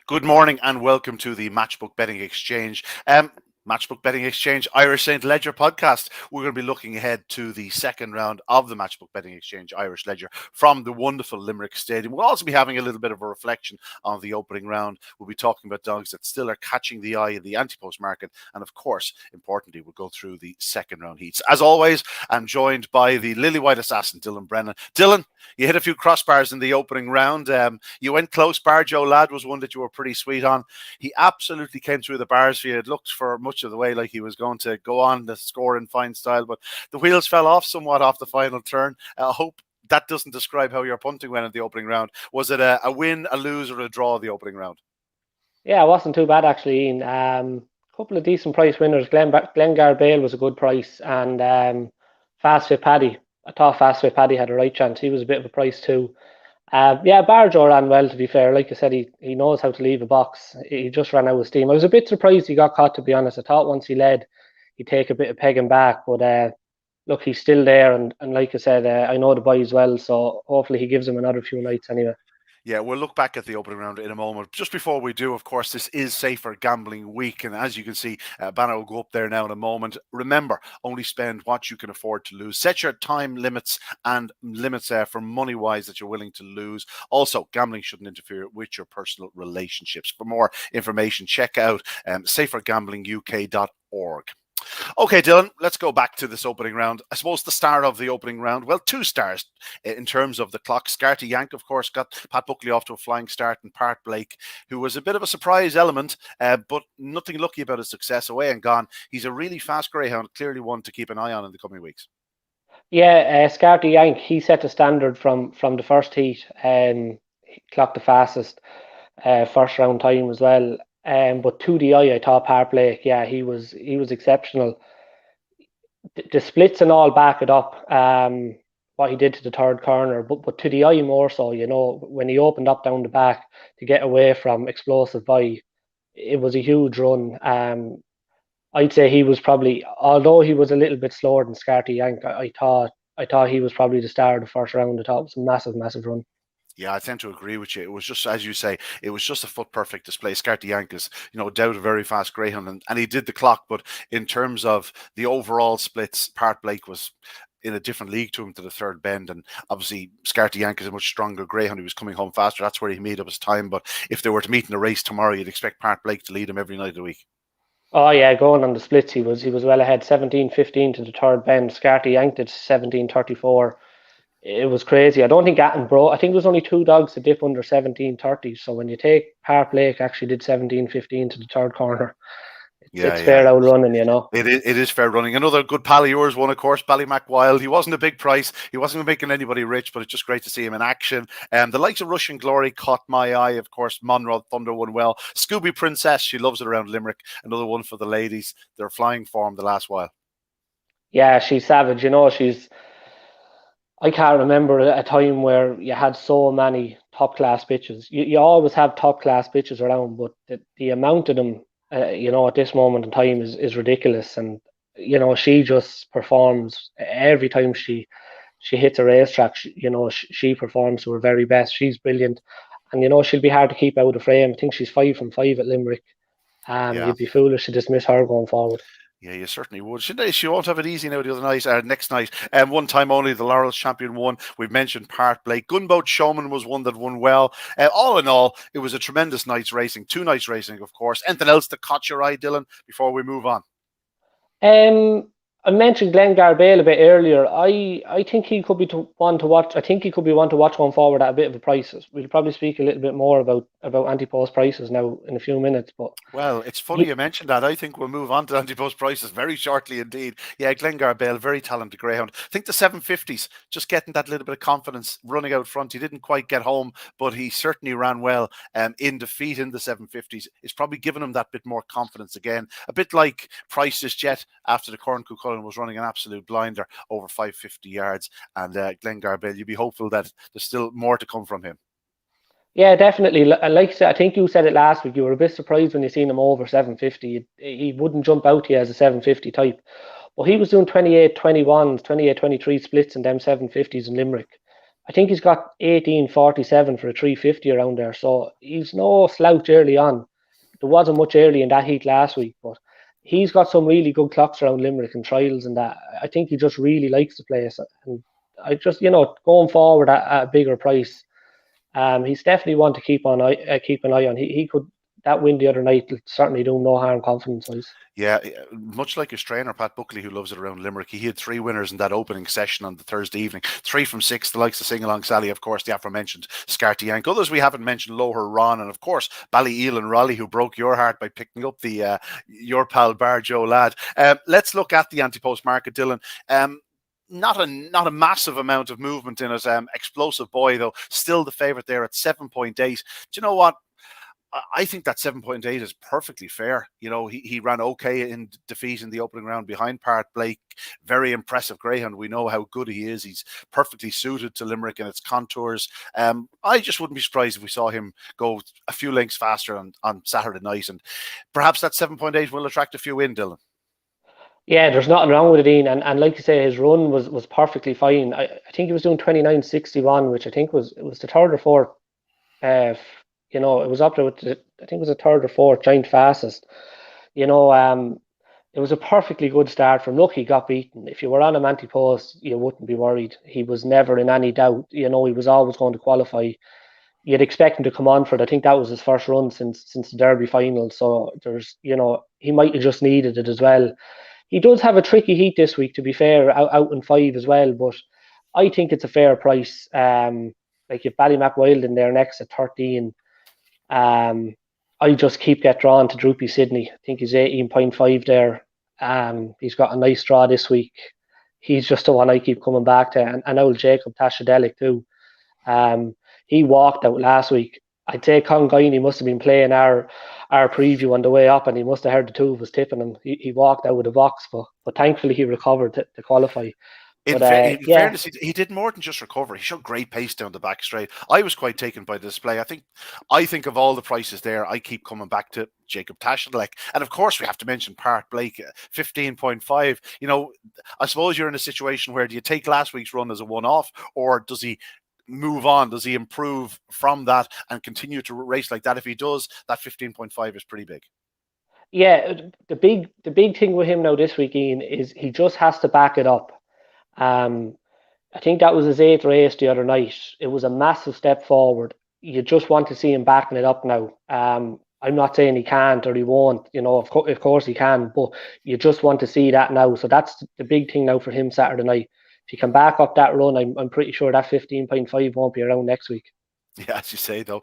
Good morning and welcome to the Matchbook Betting Exchange. Matchbook Betting Exchange Irish St. Ledger podcast. We're going to be looking ahead to the second round of the Matchbook Betting Exchange Irish Ledger from the wonderful Limerick Stadium. We'll also be having a little bit of a reflection on the opening round. We'll be talking about dogs that still are catching the eye in the anti-post market. And of course, importantly, we'll go through the second round heats. As always, I'm joined by the Lily White assassin, Dylan Brennan. Dylan, you hit a few crossbars in the opening round. You went close. Bar Joe Ladd was one that you were pretty sweet on. He absolutely came through the bars for you. It looked for much of the way like he was going to go on to score in fine style, but the wheels fell off somewhat off the final turn. I hope that doesn't describe how your punting went in the opening round. Was it a win, a lose, or a draw the opening round? Yeah, it wasn't too bad actually, Ian. Couple of decent price winners. Glengar Bale was a good price, and Fast Fit Paddy. I thought Fast Fit Paddy had a right chance. He was a bit of a price too. Barjo ran well, to be fair. Like I said, he knows how to leave a box. He just ran out of steam. I was a bit surprised he got caught, to be honest. I thought once he led, he'd take a bit of pegging back. But look, he's still there. And like I said, I know the boys well. So hopefully he gives him another few nights anyway. Yeah, we'll look back at the opening round in a moment. Just before we do, of course, this is Safer Gambling Week. And as you can see, banner will go up there now in a moment. Remember, only spend what you can afford to lose. Set your time limits and limits for money-wise that you're willing to lose. Also, gambling shouldn't interfere with your personal relationships. For more information, check out safergamblinguk.org. Okay, Dylan, let's go back to this opening round. I suppose the star of the opening round, well, two stars in terms of the clock. Scarty Yank, of course, got Pat Buckley off to a flying start, and Part Blake, who was a bit of a surprise element, but nothing lucky about his success. Away and gone. He's a really fast greyhound, clearly one to keep an eye on in the coming weeks. Yeah, Scarty Yank, he set the standard from the first heat, and he clocked the fastest first round time as well. But to the eye, I thought Part Blake, yeah, he was exceptional. The splits and all back it up. What he did to the third corner, but to the eye more so. You know, when he opened up down the back to get away from explosive by, it was a huge run. I'd say he was probably, although he was a little bit slower than Scarty Yank, I thought he was probably the star of the first round. I thought it was a massive run. Yeah, I tend to agree with you. It was just, as you say, it was just a foot perfect display. Scarty Yank is, doubt a very fast greyhound, and he did the clock. But in terms of the overall splits, Part Blake was in a different league to him to the third bend, and obviously Scarty Yank is a much stronger greyhound. He was coming home faster. That's where he made up his time. But if they were to meet in a race tomorrow, you'd expect Part Blake to lead him every night of the week. Oh yeah, going on the splits, he was well ahead, 17-15 to the third bend. Scarty Yank did 17-34. It was crazy. I don't think Gatton broke. I think there was only two dogs to dip under 17-30. So when you take Part Blake actually did 17-15 to the third corner, it's fair out running, you know. It is fair running. Another good pal of yours won, of course, Ballymac Wild. He wasn't a big price. He wasn't making anybody rich, but it's just great to see him in action. The likes of Russian Glory caught my eye, of course. Monrod Thunder won well. Scooby Princess, she loves it around Limerick. Another one for the ladies. They're flying form the last while. Yeah, she's savage. You know, I can't remember a time where you had so many top class bitches. You always have top class bitches around, but the amount of them, at this moment in time is ridiculous. And she just performs every time she hits a racetrack. She performs to her very best. She's brilliant, and she'll be hard to keep out of frame. I think she's 5 from 5 at Limerick. You'd be foolish to dismiss her going forward. Yeah, you certainly would. She won't have it easy now the other night, next night. One time only, the Laurels champion won. We've mentioned Part Blake. Gunboat Showman was one that won well. All in all, it was a tremendous night's racing. 2 nights racing, of course. Anything else that caught your eye, Dylan, before we move on? I mentioned Glengar Bale a bit earlier. I think he could be one to watch. I think he could be one to watch going forward at a bit of a price. We'll probably speak a little bit more about anti-post prices now in a few minutes. But it's funny you mentioned that. I think we'll move on to anti-post prices very shortly indeed. Yeah, Glengar Bale, very talented greyhound. I think the 750s, just getting that little bit of confidence running out front. He didn't quite get home, but he certainly ran well in defeat in the 750s. It's probably given him that bit more confidence again. A bit like Price's Jet after the Corn Cuchulainn was running an absolute blinder over 550 yards, and Glengar Bale, you'd be hopeful that there's still more to come from him. Yeah, definitely. Like I said, I think you said it last week, you were a bit surprised when you seen him over 750. He wouldn't jump out to you as a 750 type, but he was doing 28-21, 28-23 splits in them 750s in Limerick. I think he's got 18.47 for a 350 around there. So he's no slouch early on. There wasn't much early in that heat last week, but he's got some really good clocks around Limerick and trials and that. I think he just really likes the place. And I just, going forward at a bigger price, he's definitely one to keep an eye on. He could, that win the other night certainly do no harm confidence wise. Yeah, much like his trainer, Pat Buckley, who loves it around Limerick, he had 3 winners in that opening session on the Thursday evening. 3 from 6, the likes of Sing Along Sally, of course, the aforementioned Scarty Yank. Others we haven't mentioned, Loher Ron, and of course, Ballyeal and Raleigh, who broke your heart by picking up the your pal Bar Joe Lad. Let's look at the anti-post market, Dylan. Not a massive amount of movement in it. Explosive Boy, though, still the favourite there at 7.8. Do you know what? I think that 7.8 is perfectly fair. He ran okay in defeat in the opening round behind Part Blake. Very impressive greyhound. We know how good he is. He's perfectly suited to Limerick and its contours. I just wouldn't be surprised if we saw him go a few lengths faster on Saturday night. And perhaps that 7.8 will attract a few in, Dylan. Yeah, there's nothing wrong with it, Ian. And like you say, his run was perfectly fine. I think he was doing 29.61, which I think was the third or fourth. Uh, it was up there with I think it was the third or fourth giant fastest. You know, it was a perfectly good start from. Look, he got beaten. If you were on a anti-post, you wouldn't be worried. He was never in any doubt. He was always going to qualify. You'd expect him to come on for it. I think that was his first run since the Derby final. So he might have just needed it as well. He does have a tricky heat this week, to be fair, out in 5 as well. But I think it's a fair price. Like you've Ballymac Wild in there next at 13. I just get drawn to Droopy Sydney. I think he's 18.5 there. He's got a nice draw this week. He's just the one I keep coming back to. And old Jacob Tashadelic too. He walked out last week. I'd say Congoini must have been playing our preview on the way up, and he must have heard the two of us tipping him. He walked out with a box, but thankfully he recovered to qualify. In fairness, he did more than just recover. He showed great pace down the back straight. I was quite taken by the display. I think of all the prices there, I keep coming back to Jacob Tashadelic. And of course, we have to mention Part Blake, 15.5. I suppose you're in a situation where do you take last week's run as a one-off, or does he move on? Does he improve from that and continue to race like that? If he does, that 15.5 is pretty big. Yeah, the big thing with him now this week, Ian, is he just has to back it up. I think that was his 8th race the other night. It was a massive step forward. You just want to see him backing it up now. I'm not saying he can't or he won't. Of course he can, but you just want to see that now. So that's the big thing now for him Saturday night. If he can back up that run, I'm pretty sure that 15.5 won't be around next week. Yeah, as you say, though,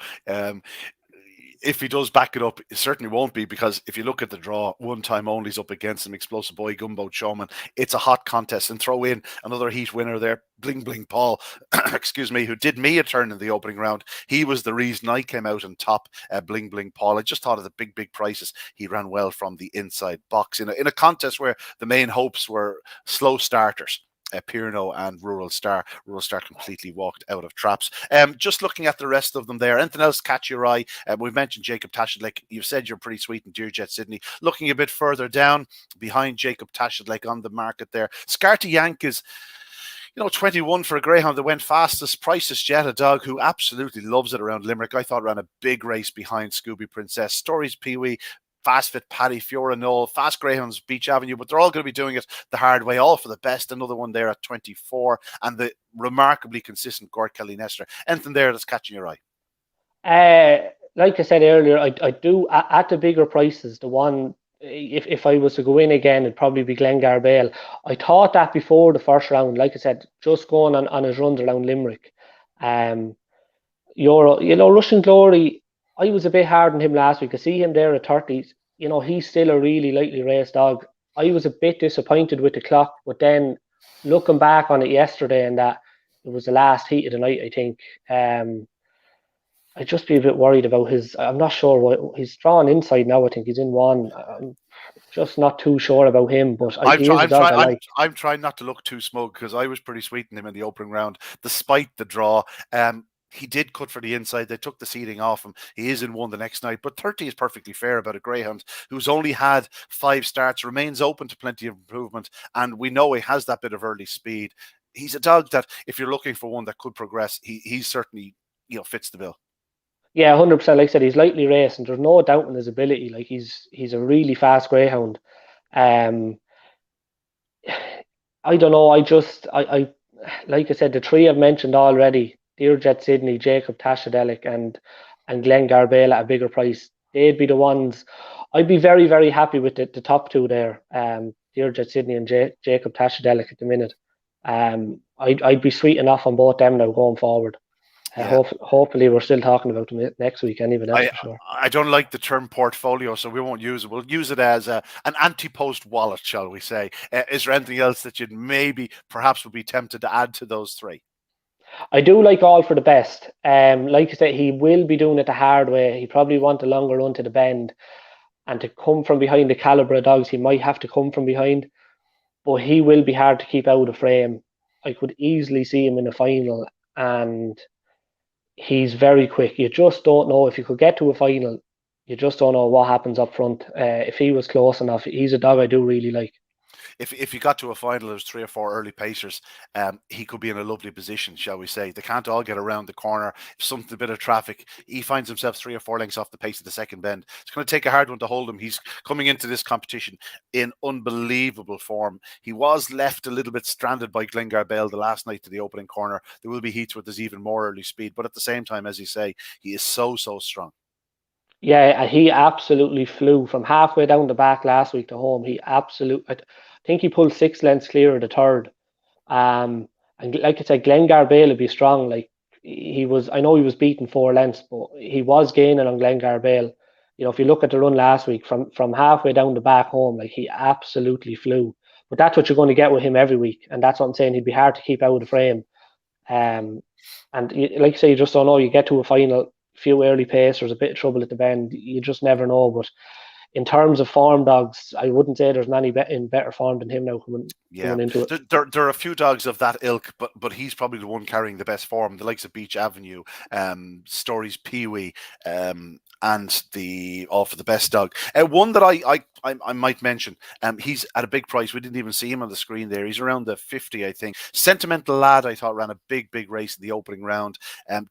if he does back it up, it certainly won't be, because if you look at the draw, one time only's up against him, Explosive Boy, Gumbo Showman. It's a hot contest, and throw in another heat winner there, Bling Bling Paul, excuse me, who did me a turn in the opening round. He was the reason I came out on top, Bling Bling Paul. I just thought of the big prices. He ran well from the inside box in a contest where the main hopes were slow starters. Pirno and Rural Star. Rural Star completely walked out of traps. Just looking at the rest of them there, anything else catch your eye? We've mentioned Jacob Tashadelic. You've said you're pretty sweet in Dearjet Sydney. Looking a bit further down behind Jacob Tashadelic on the market there, Scarty Yank is 21 for a greyhound that went fastest. Prices Jet, a dog who absolutely loves it around Limerick. I thought ran a big race behind Scooby Princess. Stories Pee Wee, Fast Fit Paddy, Fiora Knoll, Fast Greyhounds, Beach Avenue, but they're all going to be doing it the hard way, all for the best. Another one there at 24, and the remarkably consistent Gort Kelly Nester. Anything there that's catching your eye? Like I said earlier, I do at the bigger prices. The one, if I was to go in again, it'd probably be Glengar Bale. I thought that before the first round. Like I said, just going on his runs around Limerick. Russian Glory, I was a bit hard on him last week. I see him there at 30s. He's still a really lightly raced dog. I was a bit disappointed with the clock, but then looking back on it yesterday, and that it was the last heat of the night, I think. I'd just be a bit worried about his. I'm not sure what he's drawn inside now. I think he's in one. I'm just not too sure about him, but I'm trying not to look too smug, because I was pretty sweet in him in the opening round, despite the draw. He did cut for the inside. They took the seating off him. He is in one the next night. But 30 is perfectly fair about a greyhound who's only had 5 starts, remains open to plenty of improvement. And we know he has that bit of early speed. he's a dog that if you're looking for one that could progress, he certainly fits the bill. Yeah, 100%. Like I said, he's lightly raced, and there's no doubt in his ability. Like he's a really fast greyhound. Um, I don't know. I like I said, the three I've mentioned already: Dearjet Sydney, Jacob Tashadelic, and Glenn Garbale at a bigger price. They'd be the ones. I'd be very, very happy with the top two there. Dearjet Sydney and Jacob Tashadelic at the minute. I'd be sweet enough on both them now going forward. Yeah. Hopefully we're still talking about them next week anyway, that's for sure. I don't like the term portfolio, so we won't use it. We'll use it as an anti-post wallet, shall we say. Is there anything else that you'd perhaps would be tempted to add to those three? I do like All for the Best. Like I said, he will be doing it the hard way. He probably want a longer run to the bend, and to come from behind the calibre of dogs, he might have to come from behind, but he will be hard to keep out of frame. I could easily see him in a final, and he's very quick. You just don't know if you could get to a final. You just don't know what happens up front. If he was close enough, he's a dog I do really like. If you got to a final, there's 3 or 4 early pacers, he could be in a lovely position, shall we say. They can't all get around the corner. If a bit of traffic, he finds himself 3 or 4 lengths off the pace of the second bend. It's going to take a hard one to hold him. He's coming into this competition in unbelievable form. He was left a little bit stranded by Glenn Garbale the last night to the opening corner. There will be heats where there's even more early speed, but at the same time, as you say, he is so strong. Yeah, he absolutely flew from halfway down the back last week to home. I think he pulled 6 lengths clear of the third. And like I said, Glenn Garbale would be strong. Like I know he was beaten 4 lengths, but he was gaining on Glenn Garbale. If you look at the run last week from halfway down the back home, like he absolutely flew. But that's what you're going to get with him every week, and that's what I'm saying. He'd be hard to keep out of the frame. And like I say, you just don't know. You get to a final, few early pacers, a bit of trouble at the bend. You just never know. But in terms of form dogs, I wouldn't say there's many in better form than him now coming into it. There are a few dogs of that ilk, but he's probably the one carrying the best form. The likes of Beach Avenue, Stories Pee-wee, and the All for the Best dog. One that I might mention, he's at a big price. We didn't even see him on the screen there. He's around the 50, I think. Sentimental Lad, I thought, ran a big race in the opening round.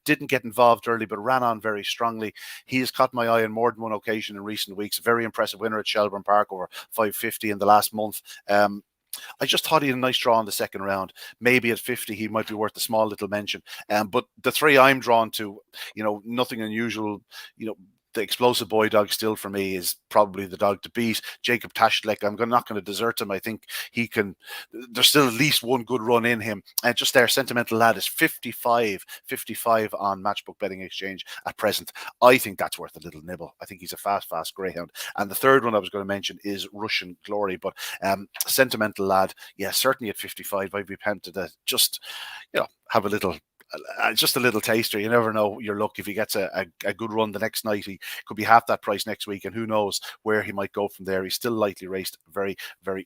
Didn't get involved early, but ran on very strongly. He has caught my eye on more than one occasion in recent weeks. Very impressive winner at Shelburne Park over 550 in the last month. I just thought he had a nice draw in the second round. Maybe at 50, he might be worth a small little mention. But the three I'm drawn to, nothing unusual, the explosive boy dog still for me is probably the dog to beat. Jacob Tashadelic, I'm not going to desert him. I think he can, there's still at least one good run in him. And just there, Sentimental Lad is 55 on Matchbook Betting Exchange at present. I think that's worth a little nibble. I think he's a fast greyhound. And the third one I was going to mention is Russian Glory. But Sentimental Lad, yeah, certainly at 55, I'd be tempted to just, have a little taster. You never know your luck. If he gets a good run the next night, he could be half that price next week, and who knows where he might go from there. He's still lightly raced, very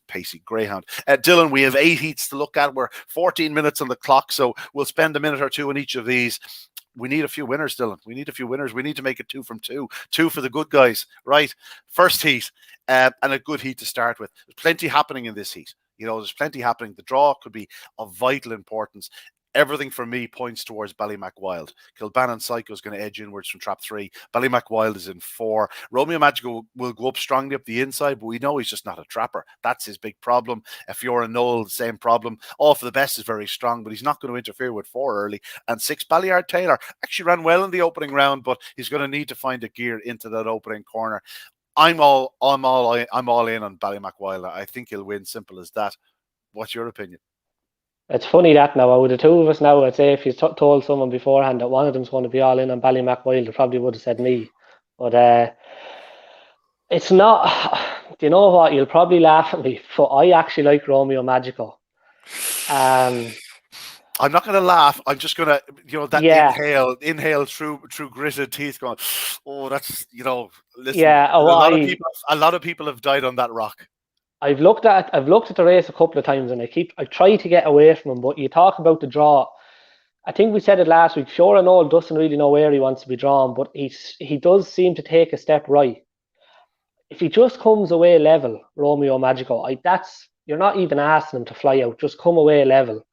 pacey greyhound. Dylan, we have 8 heats to look at. We're 14 minutes on the clock, so we'll spend a minute or two in each of these. We need a few winners, Dylan. We need a few winners. We need to make it 2 from 2. 2 for the good guys, right? First heat, and a good heat to start with. There's plenty happening in this heat. There's plenty happening. The draw could be of vital importance. Everything for me points towards Ballymac Wild. Kilbannon Psycho is going to edge inwards from trap 3. Ballymac Wild is in 4. Romeo Magical will go up strongly up the inside, but we know he's just not a trapper. That's his big problem. If you're a Noel, the same problem. All for the Best is very strong, but he's not going to interfere with 4 early. And 6, Balliard Taylor actually ran well in the opening round, but he's going to need to find a gear into that opening corner. I'm all in on Ballymac Wild. I think he'll win. Simple as that. What's your opinion? It's funny that now, with the two of us now, I'd say if you told someone beforehand that one of them's going to be all in on Ballymac Wild, they probably would have said me. But it's not. Do you know what? You'll probably laugh at me, but I actually like Romeo Magico. I'm not going to laugh. I'm just going to, inhale through gritted teeth, going, oh, that's, listen. Yeah, a lot of people have died on that rock. I've looked at the race a couple of times, and I try to get away from him. But you talk about the draw. I think we said it last week. Sure, and all doesn't really know where he wants to be drawn, but he does seem to take a step right. If he just comes away level, Romeo Magico, you're not even asking him to fly out. Just come away level.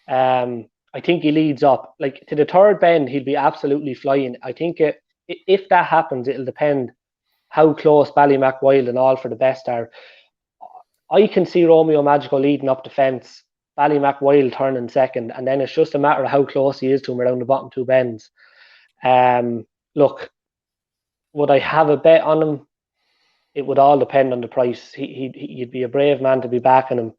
I think he leads up. Like to the third bend, he'll be absolutely flying. I think if that happens, it'll depend how close Ballymac Wild and All for the Best are. I can see Romeo Magical leading up the fence, Ballymac Wild turning second, and then it's just a matter of how close he is to him around the bottom two bends. Look, would I have a bet on him? It would all depend on the price. He'd be a brave man to be backing him,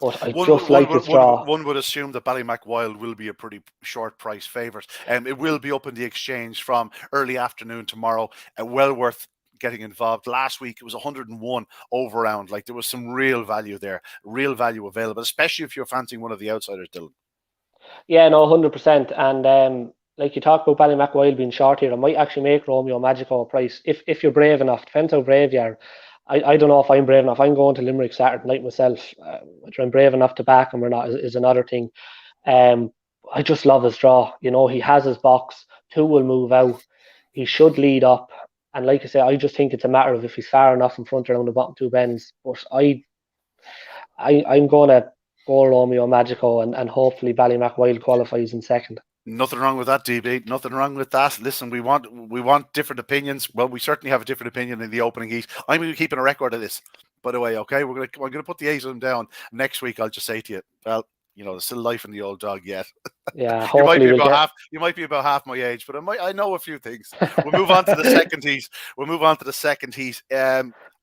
but I just like his draw. One would assume that Ballymac Wild will be a pretty short price favourite. It will be up in the exchange from early afternoon tomorrow. Well worth getting involved. Last week it was 101 over round. Like there was some real value there, real value available, especially if you're fancying one of the outsiders, Dylan. Yeah, no, 100%. And like you talked about Ballymac Wild being short here, I might actually make Romeo Magical a price if you're brave enough. Depends how brave you are. I don't know if I'm brave enough. I'm going to Limerick Saturday night myself. Whether I'm brave enough to back him or not is another thing. I just love his draw. You know, he has his box. Two will move out. He should lead up. And like I say, I just think it's a matter of if he's far enough in front around the bottom two bends. But I'm going to go Romeo Magical and hopefully Ballymac Wild qualifies in second. Nothing wrong with that, DB. Nothing wrong with that. Listen, we want different opinions. Well, we certainly have a different opinion in the opening heat. I'm going to be keeping a record of this, by the way. Okay, I'm going to put the 8 of them down next week. I'll just say to you, well, you know, there's still life in the old dog yet. Yeah, hopefully you might be about half my age, but I know a few things. We'll move on to the second heat.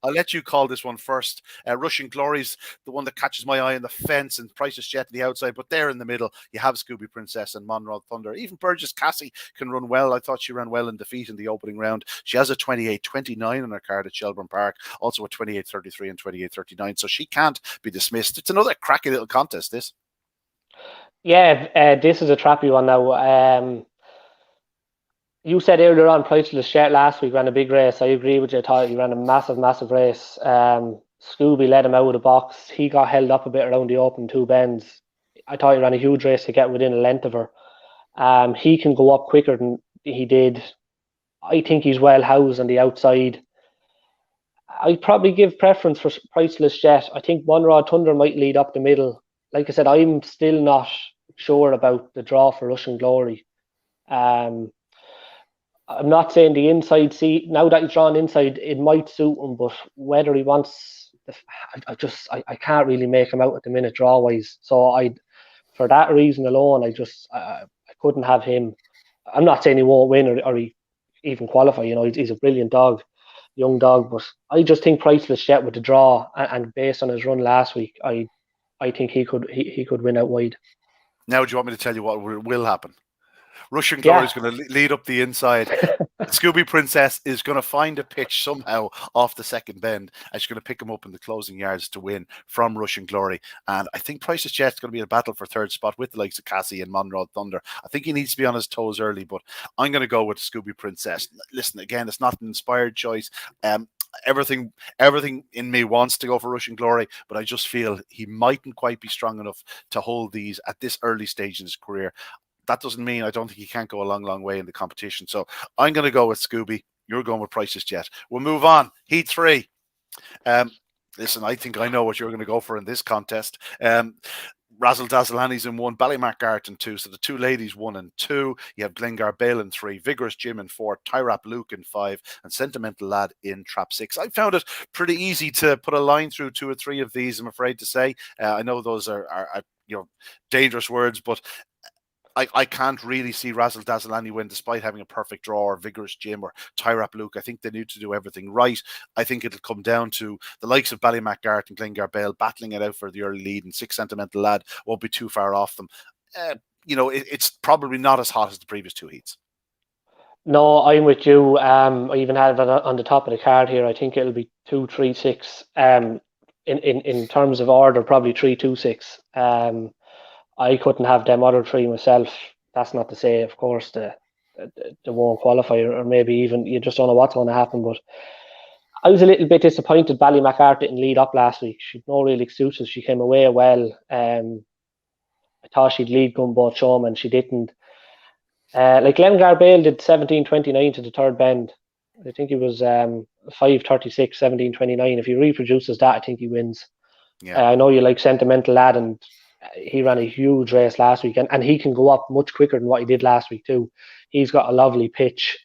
I'll let you call this one first. Rushing Glory's the one that catches my eye on the fence, and Price's Jet on the outside, but there in the middle, you have Scooby Princess and Monrod Thunder. Even Burgess Cassie can run well. I thought she ran well in defeat in the opening round. She has a 28-29 on her card at Shelburne Park, also a 28-33 and 28-39, so she can't be dismissed. It's another cracky little contest, this. Yeah, this is a trappy one now. You said earlier on, Priceless Jet last week ran a big race. I agree with you. I thought he ran a massive race. Scooby led him out of the box. He got held up a bit around the open two bends. I thought he ran a huge race to get within a length of her. He can go up quicker than he did. I think he's well housed on the outside. I'd probably give preference for Priceless Jet. I think Monrod Thunder might lead up the middle. Like I said, I'm still not sure about the draw for Russian Glory. I'm not saying the inside seat, now that he's drawn inside, it might suit him, but whether he wants, I can't really make him out at the minute draw wise. So for that reason alone, I couldn't have him. I'm not saying he won't win or he even qualify. You know, he's a brilliant dog, young dog, but I just think Priceless Jet with the draw and based on his run last week, I think he could win out wide. Now, do you want me to tell you what will happen? Russian Glory is going to lead up the inside. Scooby Princess is going to find a pitch somehow off the second bend, and she's going to pick him up in the closing yards to win from Russian Glory. And I think Price's Jet's going to be in a battle for third spot with the likes of Cassie and Monrod Thunder. I think he needs to be on his toes early, but I'm going to go with Scooby Princess. Listen, again, it's not an inspired choice. Everything in me wants to go for Russian Glory, but I just feel he mightn't quite be strong enough to hold these at this early stage in his career. That doesn't mean I don't think he can't go a long way in the competition. So I'm going to go with Scooby. You're going with Price's Jet. We'll move on. Heat 3. Listen, I think I know what you're going to go for in this contest. Razzle Dazzle Annie's in 1, Ballymac Gart in 2. So the two ladies 1 and 2. You have Glengar Bale in 3, Vigorous Jim in 4, Tyrap Luke in 5, and Sentimental Lad in trap 6. I found it pretty easy to put a line through 2 or 3 of these, I'm afraid to say. I know those are dangerous words, but I can't really see Razzle Dazzle Annie win despite having a perfect draw or Vigorous Jim or Tyrap Luke. I think they need to do everything right. I think it'll come down to the likes of Ballymac Gart and Glengar Bale battling it out for the early lead, and 6 Sentimental Lad won't be too far off them. It's probably not as hot as the previous 2 heats. No, I'm with you. I even have it on the top of the card here. I think it'll be 2, 3, 6. In terms of order, probably 3, 2, 6. I couldn't have them other 3 myself. That's not to say, of course, they won't qualify, or maybe even you just don't know what's going to happen. But I was a little bit disappointed Ballymac Gart didn't lead up last week. She'd no real excuses. She came away well. I thought she'd lead Gunboat Showman. She didn't. Like Glengar Bale did 17-29 to the third bend. I think he was 5:36, 17-29. If he reproduces that, I think he wins. Yeah. I know you like Sentimental Lad, and he ran a huge race last week, and he can go up much quicker than what he did last week too. He's got a lovely pitch.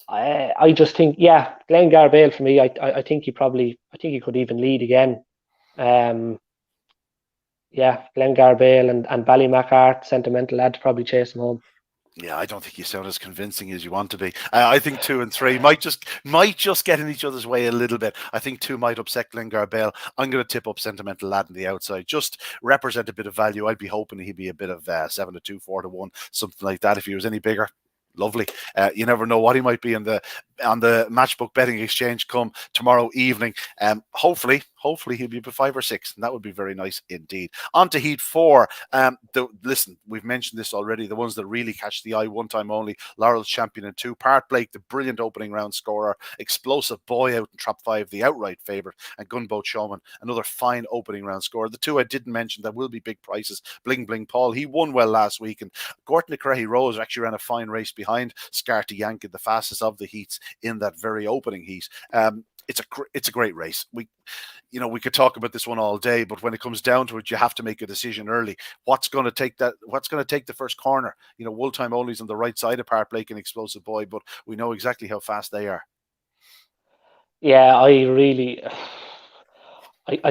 I just think, yeah, Glenn Garbale for me. I think he could even lead again. Yeah, Glenn Garbale and Ballymacart, Sentimental Lad to probably chase him home. Yeah, I don't think you sound as convincing as you want to be. I think 2 and 3 might just get in each other's way a little bit. I think 2 might upset Glengar Bale. I'm going to tip up Sentimental Lad on the outside. Just represent a bit of value. I'd be hoping he'd be a bit of 7-2, 4-1, something like that. If he was any bigger, lovely. You never know what he might be on the Matchbook betting exchange come tomorrow evening. Hopefully he'll be 5 or 6, and that would be very nice indeed. On to Heat 4. Listen, we've mentioned this already. The ones that really catch the eye, one time only. Laurel's Champion in 2. Part Blake, the brilliant opening round scorer. Explosive Boy out in Trap 5, the outright favourite. And Gunboat Showman, another fine opening round scorer. The 2 I didn't mention that will be big prices. Bling Bling Paul, he won well last week. And Gorton McCrahy Rose actually ran a fine race behind Scarty Yankin, the fastest of the heats in that very opening heat. It's a great race. We could talk about this one all day, but when it comes down to it, you have to make a decision early. What's going to take the first corner? Wool Time Only's on the right side of Park Blake and Explosive Boy, but we know exactly how fast they are. Yeah, I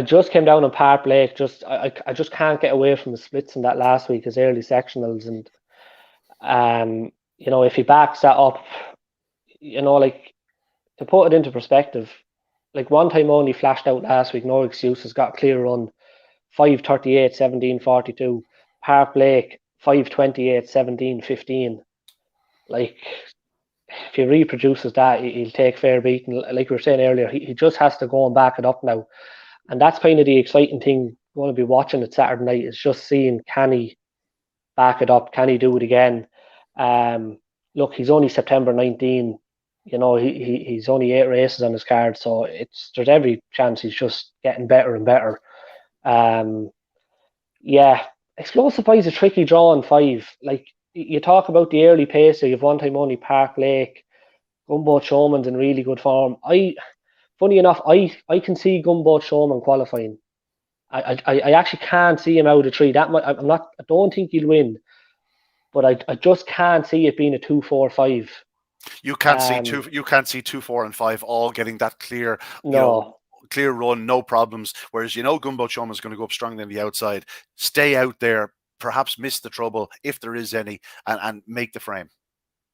just came down on Park Blake. I just can't get away from the splits in that last week, his early sectionals, and if he backs that up, to put it into perspective, like One Time Only flashed out last week, no excuses, got a clear run, 5:38, 17:42. Park Blake, 5:28, 17:15. Like, if he reproduces that, he'll take fair beating. Like we were saying earlier, he just has to go and back it up now. And that's kind of the exciting thing going to be watching it Saturday night, is just seeing, can he back it up? Can he do it again? Look, he's only September 19. He's only 8 races on his card, so there's every chance he's just getting better and better. Yeah, Explosive Boy is a tricky draw on 5. Like, you talk about the early pace, so you have One Time Only, Park Lake, Gunboat Showman's in really good form. Funny enough, I can see Gunboat Showman qualifying. I actually can't see him out of 3. I don't think he'll win, but I just can't see it being a 2-4-5. You can't see 2, 4, and 5 all getting that clear. Clear run, no problems. Whereas Gunboat Showman's going to go up strongly on the outside. Stay out there, perhaps miss the trouble if there is any, and make the frame.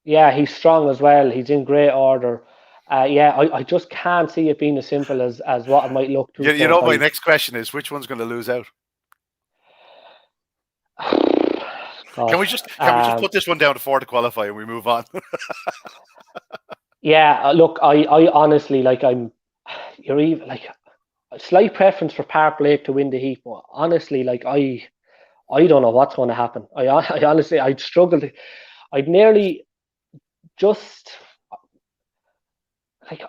Yeah, he's strong as well. He's in great order. I just can't see it being as simple as what it might look. My next question is, which one's going to lose out? Can we just put this one down to 4 to qualify and we move on? Yeah, look, I honestly, you're even like a slight preference for Park Blake to win the heat, but honestly, I don't know what's going to happen. I honestly, I'd struggle to. I'd nearly just.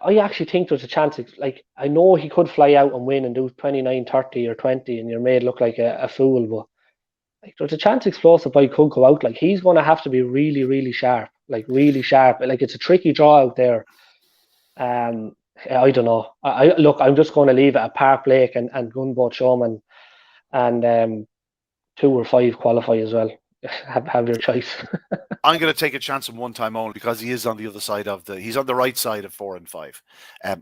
I actually think there's a chance. I know he could fly out and win and do 29, 30 or 20, and you're made look like a fool, but there's a chance Explosive Boy could go out. He's going to have to be really, really sharp. Really sharp. It's a tricky draw out there. I don't know. I'm just going to leave it at Park Blake and Gunboat Showman, and 2 or 5 qualify as well. Have your choice. I'm going to take a chance on One Time Only because he is on the other side he's on the right side of 4 and 5.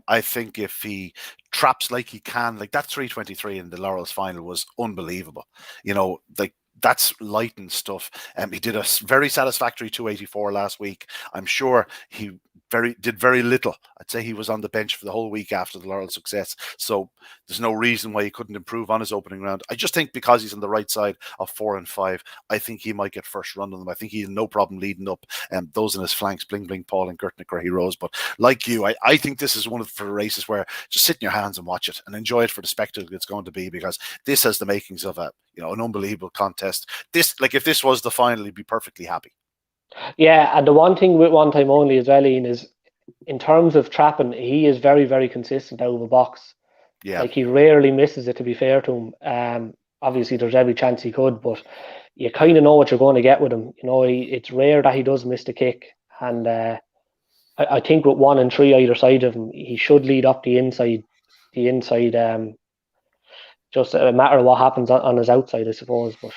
I think if he traps like he can, that 3:23 in the Laurels final was unbelievable. That's lightened stuff. He did a very satisfactory 284 last week. I'm sure he did very little. I'd say he was on the bench for the whole week after the Laurel success. So there's no reason why he couldn't improve on his opening round. I just think because he's on the right side of 4 and 5, I think he might get first run on them. I think he had no problem leading up those in his flanks, Bling Bling Paul and Gert McCrahy Rose. But like you, I think this is one of the races where just sit in your hands and watch it and enjoy it for the spectacle it's going to be, because this has the makings of an unbelievable contest. If this was the final, he'd be perfectly happy. Yeah, and the one thing with One Time Only as well, Ian, is in terms of trapping, he is very, very consistent out of the box. Yeah, he rarely misses it, to be fair to him. Obviously, there's every chance he could, but you kind of know what you're going to get with him. It's rare that he does miss the kick, and I think with 1 and 3 either side of him, he should lead up the inside just a matter of what happens on his outside, I suppose. But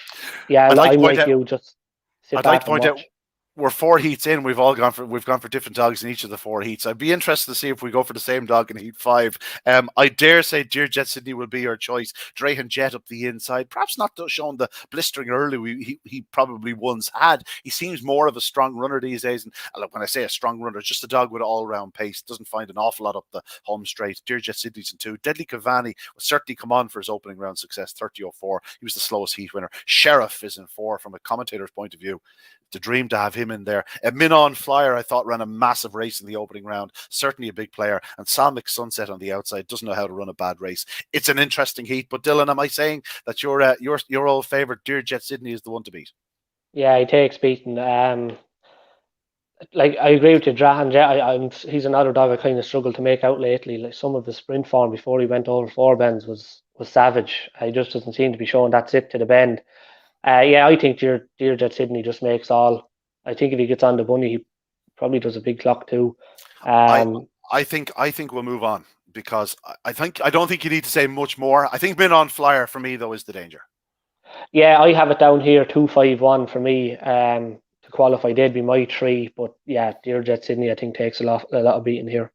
yeah, I'd like to I'm point like out. you, just sit I'd like back to and point out watch. we're 4 heats in. We've gone for different dogs in each of the 4 heats. I'd be interested to see if we go for the same dog in heat 5. I dare say Dear Jet Sydney will be your choice. Drahan Jet up the inside, perhaps not showing the blistering early he probably once had. He seems more of a strong runner these days. And look, when I say a strong runner, just a dog with all round pace. Doesn't find an awful lot up the home straight. Dear Jet Sydney's in 2. Deadly Cavani will certainly come on for his opening round success. 30.04. He was the slowest heat winner. Sheriff is in 4 from a commentator's point of view. It's a dream to have him in there. Minon Flyer, I thought, ran a massive race in the opening round. Certainly a big player. And Salmic Sunset on the outside doesn't know how to run a bad race. It's an interesting heat. But Dylan, am I saying that your old favourite, Dear Jet Sydney, is the one to beat? Yeah, he takes beating. Like I agree with you, Drahan Jet. He's another dog I kind of struggled to make out lately. Like some of the sprint form before he went over 4 bends was savage. He just doesn't seem to be showing that zip to the bend. Yeah, I think Dear Jet Sydney just makes all. I think if he gets on the bunny, he probably does a big clock too. I Um, I think we'll move on because I don't think you need to say much more. I think Minon Flyer for me though is the danger. yeah, I have it down here 251 for me. To qualify, they'd be my 3. But yeah, Dear Jet Sydney, I think takes a lot of beating here.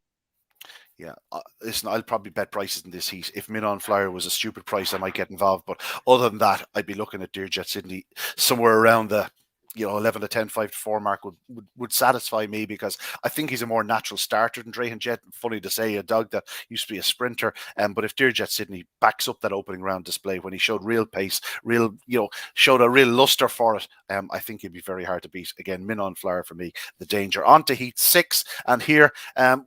Yeah, listen, I'll probably bet prices in this heat. If Minon Flyer was a stupid price, I might get involved. But other than that, I'd be looking at Dear Jet Sydney somewhere around the 11 to 10, 5 to 4 mark would satisfy me because I think he's a more natural starter than Drahan Jet. Funny to say, a dog that used to be a sprinter. But if Dear Jet Sydney backs up that opening round display when he showed real pace, showed a real luster for it, I think he'd be very hard to beat. Again, Minon Flyer for me, the danger. On to heat 6. And here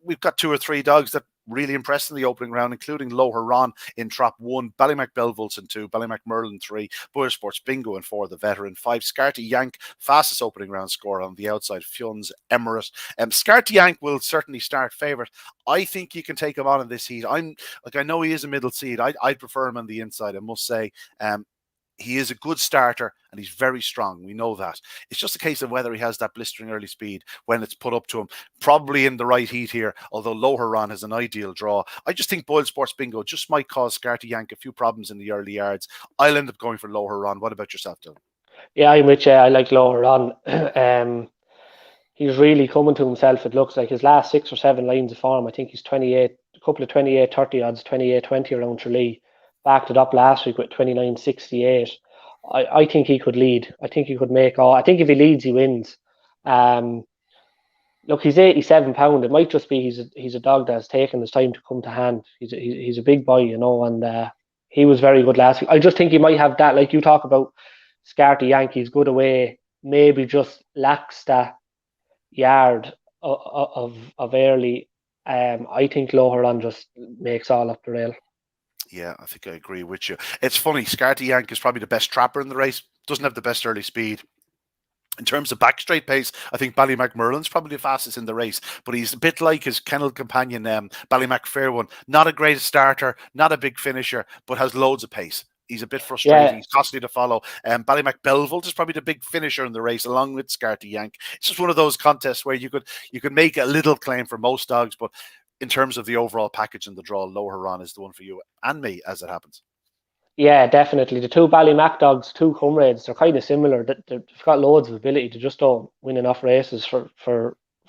we've got 2 or 3 dogs that really impressed in the opening round, including Low Huron in trap 1, Ballymac Belvolts in 2, Ballymac Merlin 3, Boyer Sports Bingo in 4, the veteran 5, Scarty Yank, fastest opening round score on the outside, Fion's Emirate. Scarty Yank will certainly start favourite. I think you can take him on in this heat. I know he is a middle seed. I'd prefer him on the inside, I must say. He is a good starter and he's very strong. We know that. It's just a case of whether he has that blistering early speed when it's put up to him. Probably in the right heat here, although Low Huron has an ideal draw. I just think Boyle Sports Bingo just might cause Scarty Yank a few problems in the early yards. I'll end up going for Low Huron. What about yourself, Dylan? Yeah, I'm with you. I like Lower on. He's really coming to himself. It looks like his last 6 or 7 lines of form. I think he's 28, a couple of 28-30 odds, 28-20 around Tralee. Backed it up last week with 29-68. I think he could lead. I think he could make all. I think if he leads, he wins. Um, Look, he's £87. It might just be he's a dog that has taken his time to come to hand. He's a big boy, and he was very good last week. I just think he might have that, like you talk about, Scarty Yankees good away. Maybe just lacks that yard of early. I think Lohan just makes all up the rail. Yeah, I think I agree with you. It's funny, Scarty Yank is probably the best trapper in the race. Doesn't have the best early speed. In terms of back straight pace, I think Ballymac Merlin's probably the fastest in the race, but he's a bit like his kennel companion, Ballymac Fairone. Not a great starter, not a big finisher, but has loads of pace. He's a bit frustrating. Yeah, He's costly to follow. Ballymac Belvolt is probably the big finisher in the race, along with Scarty Yank. It's just one of those contests where you could make a little claim for most dogs, but in terms of the overall package and the draw, Low Huron is the one for you and me, as it happens. yeah, definitely. The two Ballymac dogs, two comrades, they're kind of similar. They've got loads of ability to just don't win enough races for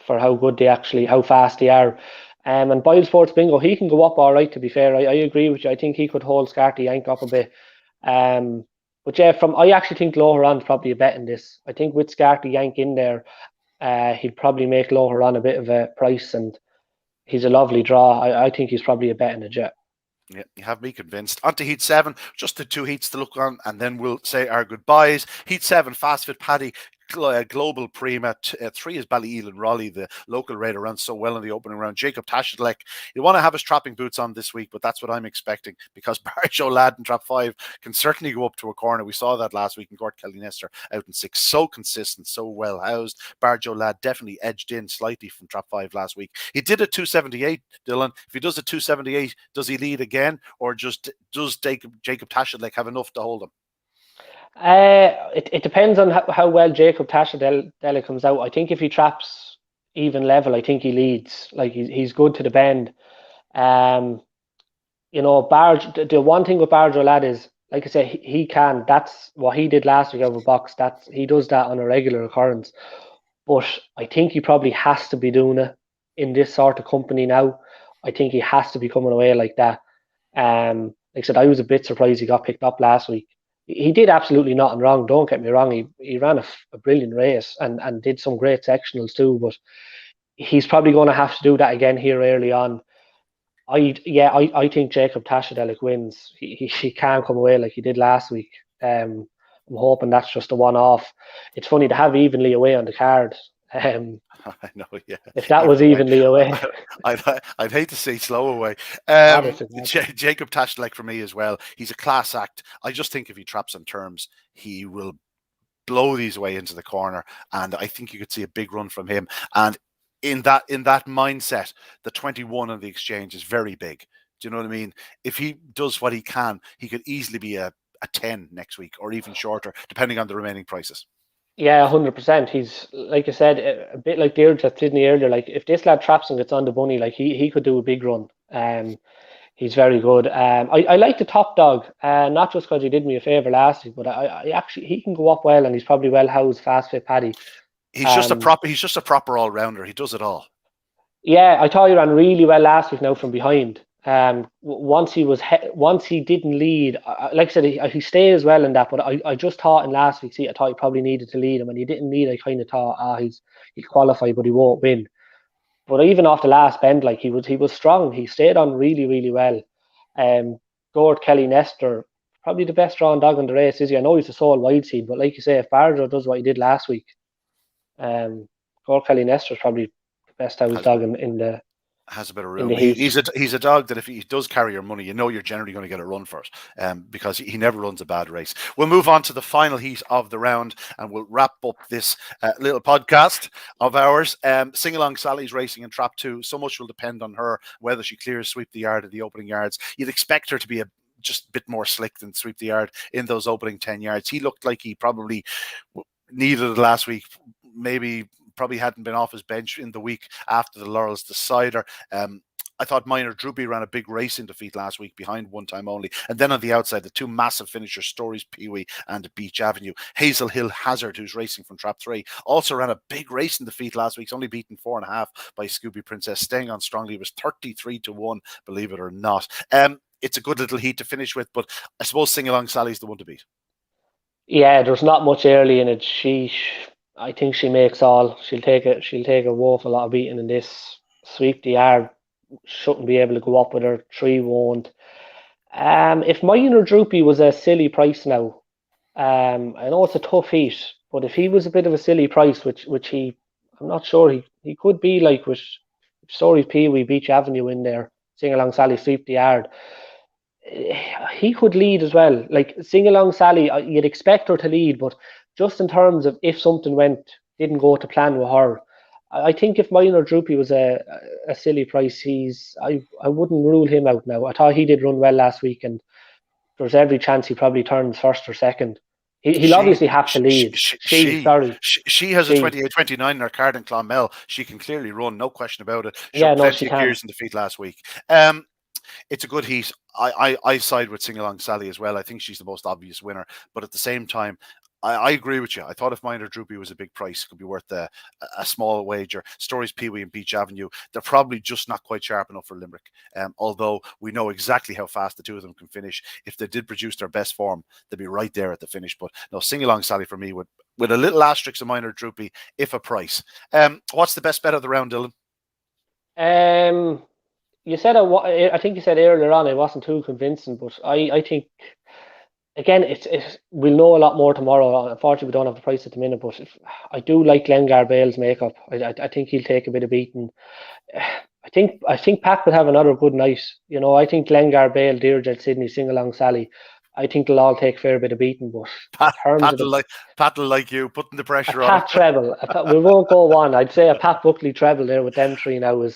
how good how fast they are. And Boyle Sports Bingo, he can go up all right, to be fair. I agree with you. I think he could hold Scarty Yank up a bit. Um, but yeah, I actually think Lohan's probably a bet in this. I think with Scarty Yank in there, he'd probably make Lohan a bit of a price, and he's a lovely draw. I think he's probably a bet in the jet. Yeah, you have me convinced. On to Heat 7, just the 2 heats to look on, and then we'll say our goodbyes. Heat 7, Fast Fit Paddy, Global Prima. 3 is Ballyelan Raleigh, the local raider, runs so well in the opening round. Jacob Tashadlek, you want to have his trapping boots on this week, but that's what I'm expecting because Barjo Lad in trap 5 can certainly go up to a corner. We saw that last week in Gort Kelly Nester out in 6. So consistent, so well housed. Barjo Lad definitely edged in slightly from trap 5 last week. He did a 278, Dylan. If he does a 278, does he lead again, or just does Jacob Tashadlek have enough to hold him? It depends on how well Jacob Tashadele comes out. I think if he traps even level, I think he leads. Like he's good to the bend. Um, Barge. The one thing with Barge lad is, like I say, he can. That's what he did last week over box. He does that on a regular occurrence. But I think he probably has to be doing it in this sort of company now. I think he has to be coming away like that. Like I said, I was a bit surprised he got picked up last week. He did absolutely nothing wrong. Don't get me wrong. He ran a brilliant race and did some great sectionals too. But he's probably going to have to do that again here early on. I think Jacob Tashadelic wins. He can't come away like he did last week. I'm hoping that's just a one-off. It's funny to have evenly away on the card. I know, yeah. If that was evenly away, I'd hate to see slow away. Jacob Tashlek for me as well. He's a class act. I just think if he traps on terms, he will blow these away into the corner, and I think you could see a big run from him. And in that mindset, the 21 on the exchange is very big. Do you know what I mean? If he does what he can, he could easily be a 10 next week, or even shorter, depending on the remaining prices. Yeah, 100%. He's, like I said, a bit like Deirdre at Sydney earlier. Like if this lad traps and gets on the bunny, like he could do a big run. He's very good. I like the top dog, not just because he did me a favour last week, but I actually he can go up well, and he's probably well housed, fast fit Paddy. He's just a proper all rounder. He does it all. Yeah, I thought he ran really well last week. Now from behind. Once he didn't lead, like I said, he stays well in that. But I just thought in last week's heat, I thought he probably needed to lead him, and he didn't lead. I kind of thought, he'll qualify, but he won't win. But even off the last bend, like he was strong. He stayed on really, really well. Gord Kelly Nestor, probably the best drawn dog in the race, is he? I know he's a sole wide seed, but like you say, if Barger does what he did last week, Gord Kelly Nestor is probably the best house dog in the. Has a bit of room. He's a dog that if he does carry your money, you're generally going to get a run for it, because he never runs a bad race. We'll move on to the final heat of the round, and we'll wrap up this little podcast of ours. Sing Along Sally's racing in Trap 2. So much will depend on her, whether she clears Sweep the Yard at the opening yards. You'd expect her to be just a bit more slick than Sweep the Yard in those opening 10 yards. He looked like he probably needed it last week, probably hadn't been off his bench in the week after the Laurels decider. I thought Minor Droopy ran a big race in defeat last week behind One Time Only. And then on the outside, the two massive finishers, Stories Peewee and Beach Avenue. Hazel Hill Hazard, who's racing from Trap 3, also ran a big race in defeat last week. He's only beaten 4.5 by Scooby Princess. Staying on strongly, was 33-1, believe it or not. It's a good little heat to finish with, but I suppose Sing Along Sally's the one to beat. Yeah, there's not much early in it. I think she makes all. She'll take a woeful lot of beating in this. Sweep the Yard shouldn't be able to go up with her. 3 won't. If Minor Droopy was a silly price now, I know it's a tough heat, but if he was a bit of a silly price, which I'm not sure he could be, like with Story Peewee, Beach Avenue in there, Sing Along Sally, Sweep the Yard, he could lead as well. Like Sing Along Sally, you'd expect her to lead, but just in terms of if something didn't go to plan with her, I think if Minor Droopy was a silly price, I wouldn't rule him out now. I thought he did run well last week, and there's every chance he probably turns first or second. He'll obviously have to lead. She has a 28-29 in her card in Clonmel. She can clearly run, no question about it. She can. Gears in defeat last week. It's a good heat. I side with Sing Along Sally as well. I think she's the most obvious winner, but at the same time, I agree with you. I thought if Minor Droopy was a big price, it could be worth a small wager. Stories Peewee and Beach Avenue, they're probably just not quite sharp enough for Limerick. Although we know exactly how fast the two of them can finish. If they did produce their best form, they'd be right there at the finish. But no, Sing Along Sally for me with a little asterisk of Minor Droopy, if a price. What's the best bet of the round, Dylan? You said I think you said earlier on it wasn't too convincing, but I think. Again, we'll know a lot more tomorrow. Unfortunately, we don't have the price at the minute, but I do like Glengar Bale's makeup. I think he'll take a bit of beating. I think Pat could have another good night. I think Glengar Bale, Deirdre, Sydney, Sing Along Sally, I think they'll all take a fair bit of beating. But Pat will like you, putting the pressure on. Pat treble. We won't go one. I'd say a Pat Buckley treble there with them 3 now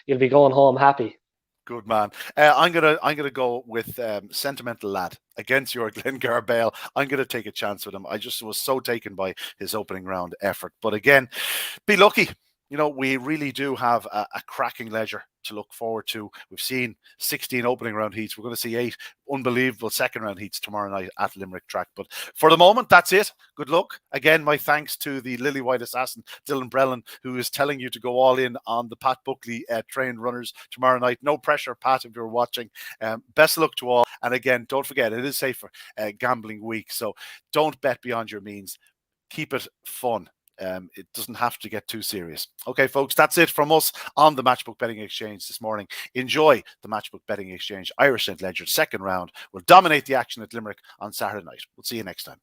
you'll be going home happy. Good man. I'm gonna go with Sentimental Lad against your Glengar Bale. I'm gonna take a chance with him. I just was so taken by his opening round effort. But again, be lucky. you know, we really do have a cracking leisure to look forward to. We've seen 16 opening round heats. We're going to see 8 unbelievable second round heats tomorrow night at Limerick track. But for the moment, that's it. Good luck. Again, my thanks to the Lily White assassin, Dylan Brennan, who is telling you to go all in on the Pat Buckley trained runners tomorrow night. No pressure, Pat, if you're watching. Best of luck to all. And again, don't forget, it is safe for gambling week. So don't bet beyond your means. Keep it fun. It doesn't have to get too serious. Okay, folks, that's it from us on the Matchbook Betting Exchange this morning. Enjoy the Matchbook Betting Exchange Irish St. Ledger second round. We'll dominate the action at Limerick on Saturday night. We'll see you next time.